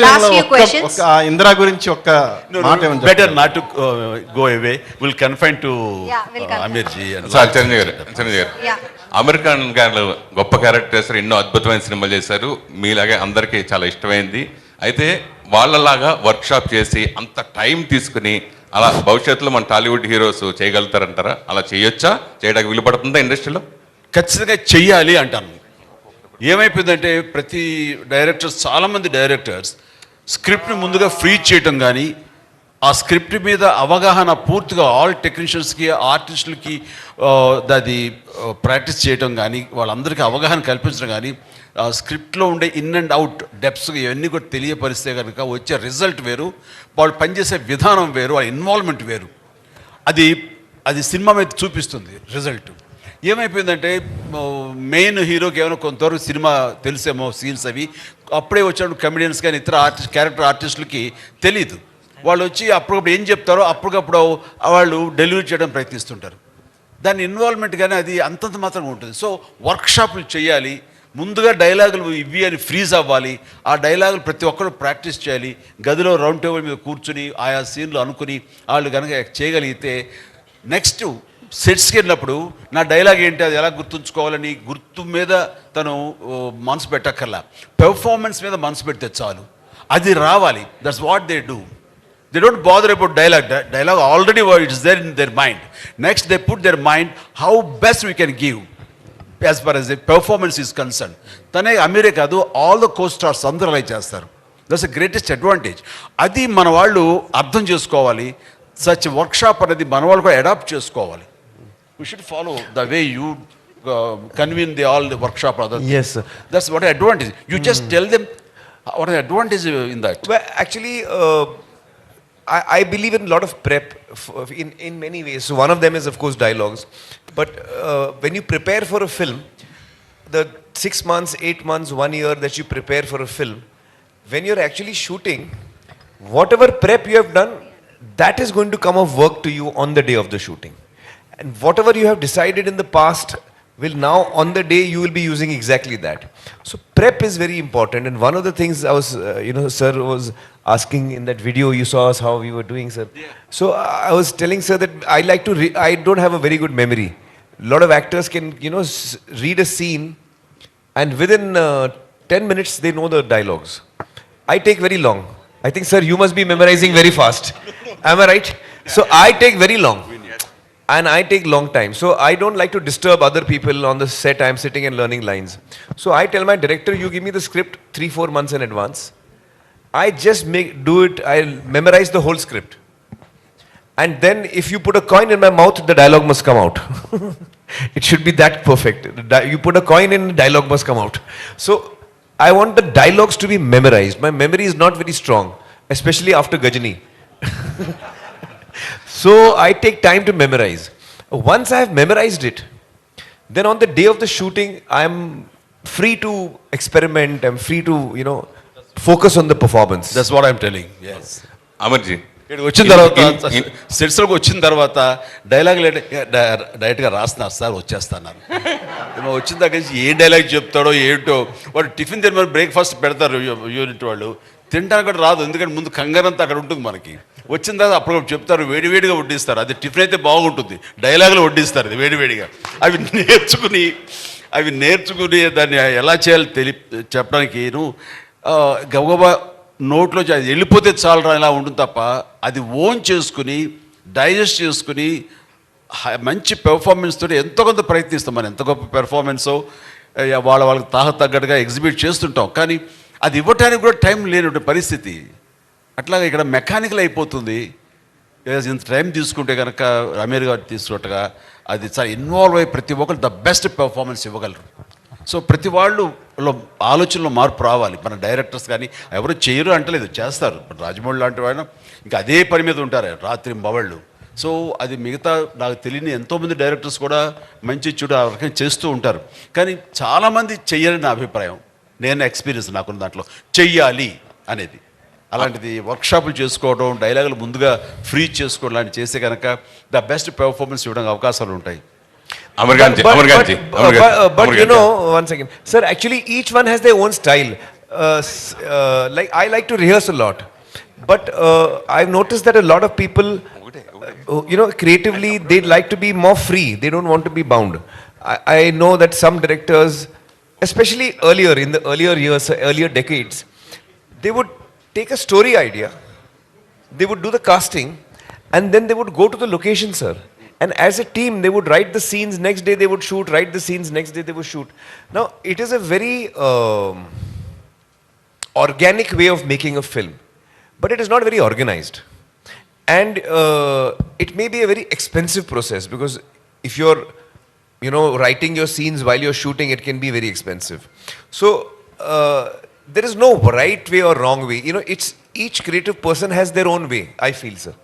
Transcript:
Last few questions. Indira గురించి ఒక్క మాట ఏమని better not to go away. We'll confine to Amir ji. Sir Chiranjeevi గారు అమెరికన్ గారు గొప్ప క్యారెక్టర్స్ ఎన్నో అద్భుతమైన సినిమాలు చేశారు. మీలాగే అందరికీ చాలా ఇష్టమైంది. అయితే వాళ్ళలాగా వర్క్షాప్ చేసి అంత టైం తీసుకుని అలా భవిష్యత్తులో మన టాలీవుడ్ హీరోస్ చేయగలుగుతారంటారా? అలా చేయొచ్చా? చేయడానికి వీలు పడుతుందా ఇండస్ట్రీలో? ఖచ్చితంగా చెయ్యాలి అంటాను. ఏమైపోయిందంటే ప్రతి డైరెక్టర్స్, చాలామంది డైరెక్టర్స్ స్క్రిప్ట్ని ముందుగా ఫ్రీ చేయటం కానీ, ఆ స్క్రిప్ట్ మీద అవగాహన పూర్తిగా ఆల్ టెక్నీషియన్స్కి, ఆర్టిస్టులకి అది ప్రాక్టీస్ చేయటం కానీ, వాళ్ళందరికీ అవగాహన కల్పించడం కానీ, స్క్రిప్ట్లో ఉండే ఇన్ అండ్ అవుట్ డెప్స్ ఇవన్నీ కూడా తెలియపరిస్తే కనుక వచ్చే రిజల్ట్ వేరు, వాళ్ళు పనిచేసే విధానం వేరు, వాళ్ళ ఇన్వాల్వ్మెంట్ వేరు. అది సినిమా మీద చూపిస్తుంది రిజల్ట్. ఏమైపోయిందంటే మెయిన్ హీరోకి ఏమైనా కొంతవరకు సినిమా తెలిసేమో సీన్స్ అవి, అప్పుడే వచ్చినప్పుడు కమెడియన్స్ కానీ ఇతర క్యారెక్టర్ ఆర్టిస్టులకి తెలియదు. వాళ్ళు వచ్చి అప్పటికప్పుడు ఏం చెప్తారో అప్పటికప్పుడు వాళ్ళు డెలివరీ చేయడం ప్రయత్నిస్తుంటారు. దాని ఇన్వాల్వ్మెంట్ కానీ అది అంతంత మాత్రంగా ఉంటుంది. సో వర్క్షాపులు చేయాలి, ముందుగా డైలాగులు ఇవి అని ఫ్రీజ్ అవ్వాలి, ఆ డైలాగులు ప్రతి ఒక్కరు ప్రాక్టీస్ చేయాలి, గదిలో రౌండ్ టేబుల్ మీద కూర్చుని ఆయా సీన్లు అనుకుని వాళ్ళు కనుక చేయగలిగితే నెక్స్ట్ సెట్స్కి వెళ్ళినప్పుడు నా డైలాగ్ ఏంటి, అది ఎలా గుర్తుంచుకోవాలని గుర్తు మీద తను మనసు పెట్టక్కర్లా, పెర్ఫార్మెన్స్ మీద మనసు పెడితే చాలు, అది రావాలి. That's what they do. They don't bother about dialogue. Dialogue already it's there in their mind. Next they put their mind how best we can give as far as the performance is concerned. తనే అమీరే కాదు, all the co-stars అందరూ అలా చేస్తారు. That's the greatest advantage. అది మన వాళ్ళు అర్థం చేసుకోవాలి. సచ్ వర్క్షాప్ అనేది మన వాళ్ళు కూడా అడాప్ట్ చేసుకోవాలి. We should follow the way you convene all the workshop other things. Yes, sir. That's what advantage. You just tell them what an advantage in that. Well, actually, I believe in a lot of prep in many ways. So one of them is, of course, dialogues. But when you prepare for a film, the 6 months, 8 months, 1 year that you prepare for a film, when you're actually shooting, whatever prep you have done, that is going to come of work to you on the day of the shooting. And whatever you have decided in the past will now, on the day, you will be using exactly that. So prep is very important. And one of the things I was, sir was asking in that video, you saw us how we were doing, sir. Yeah. So I was telling sir that I don't have a very good memory. A lot of actors can, read a scene and within 10 minutes they know the dialogues. I take very long. I think, sir, you must be memorizing very fast. Am I right? So I take very long. And I take long time. So I don't like to disturb other people on the set. I'm sitting and learning lines. So I tell my director, you give me the script 3-4 months in advance. I just do it. I'll memorize the whole script. And then if you put a coin in my mouth, the dialogue must come out. It should be that perfect. You put a coin in, the dialogue must come out. So I want the dialogues to be memorized. My memory is not very strong, especially after Gajani. So I take time to memorize. Once I have memorized it, then on the day of the shooting, I'm free to experiment. I'm free to, focus on the performance. That's what I'm telling. Yes. అమర్జీ, వచ్చిన తర్వాత సెట్స్లోకి వచ్చిన తర్వాత dialogue డైరెక్ట్గా రాస్తున్నారు sir, వచ్చేస్తున్నారు. వచ్చిన దగ్గర నుంచి ఏ డైలాగ్ చెప్తాడో ఏంటో, వాడు టిఫిన్ తినమని బ్రేక్ఫాస్ట్ పెడతారు యూనిట్ వాళ్ళు, తినడానికి కూడా రాదు, ఎందుకంటే ముందు కంగారంతా అక్కడ ఉంటుంది మనకి. వచ్చిన తర్వాత అప్పుడు చెప్తారు, వేడివేడిగా వడ్డిస్తారు. అది టిఫిన్ అయితే బాగుంటుంది, డైలాగులు వడ్డిస్తారు అది వేడివేడిగా. అవి నేర్చుకుని దాన్ని ఎలా చేయాలో చెప్పడానికి గబగబా నోట్లో అది వెళ్ళిపోతే చాలరా ఇలా ఉంటుంది తప్ప, అది ఓన్ చేసుకుని డైజెస్ట్ చేసుకుని మంచి పెర్ఫార్మెన్స్ తోటి ఎంతో కొంత ప్రయత్నిస్తాం. మనం ఎంత గొప్ప పెర్ఫార్మెన్సో వాళ్ళకి తగ్గట్టుగా ఎగ్జిబిట్ చేస్తుంటాం, కానీ అది ఇవ్వటానికి కూడా టైం లేని పరిస్థితి. అట్లాగే ఇక్కడ మెకానికల్ అయిపోతుంది. ఇంత టైం తీసుకుంటే కనుక అమీర్ గారు తీసుకున్నట్టుగా అది చాలా ఇన్వాల్వ్ అయ్యి ప్రతి ఒక్కరు ద బెస్ట్ పెర్ఫార్మెన్స్ ఇవ్వగలరు. సో ప్రతి వాళ్ళు ఆలోచనలో మార్పు రావాలి. మన డైరెక్టర్స్ కానీ ఎవరు చేయరు అంటలేదు, చేస్తారు. రాజమౌళి లాంటి వాళ్ళు ఇంకా అదే పని మీద ఉంటారు రాత్రి బవళ్ళు. సో అది మిగతా నాకు తెలియని ఎంతోమంది డైరెక్టర్స్ కూడా మంచి చూడ ఆ రకంగా చేస్తూ ఉంటారు, కానీ చాలామంది చెయ్యని నా అభిప్రాయం. నేను ఎక్స్పీరియన్స్ నాకున్న దాంట్లో చెయ్యాలి అనేది. అలాంటిది వర్క్షాపులు చేసుకోవడం, డైలాగులు ముందుగా ఫ్రీ చేసుకోవడం లాంటివి చేస్తే కనుక ద బెస్ట్ పెర్ఫార్మెన్స్ ఇవ్వడానికి అవకాశాలు ఉంటాయి. But one second, sir. Actually, each one has their own style. like I like to rehearse a lot, but I've noticed that a lot of people, creatively they'd like to be more free. They don't want to be bound. I know that some directors, especially earlier in the earlier years, earlier decades, they would take a story idea, they would do the casting, and then they would go to the location, sir. And as a team, they would write the scenes, next day they would shoot, write the scenes, next day they would shoot. Now, it is a very organic way of making a film, but it is not very organized. And it may be a very expensive process, because if you're, writing your scenes while you're shooting, it can be very expensive. So, there is no right way or wrong way. It's each creative person has their own way, I feel, sir.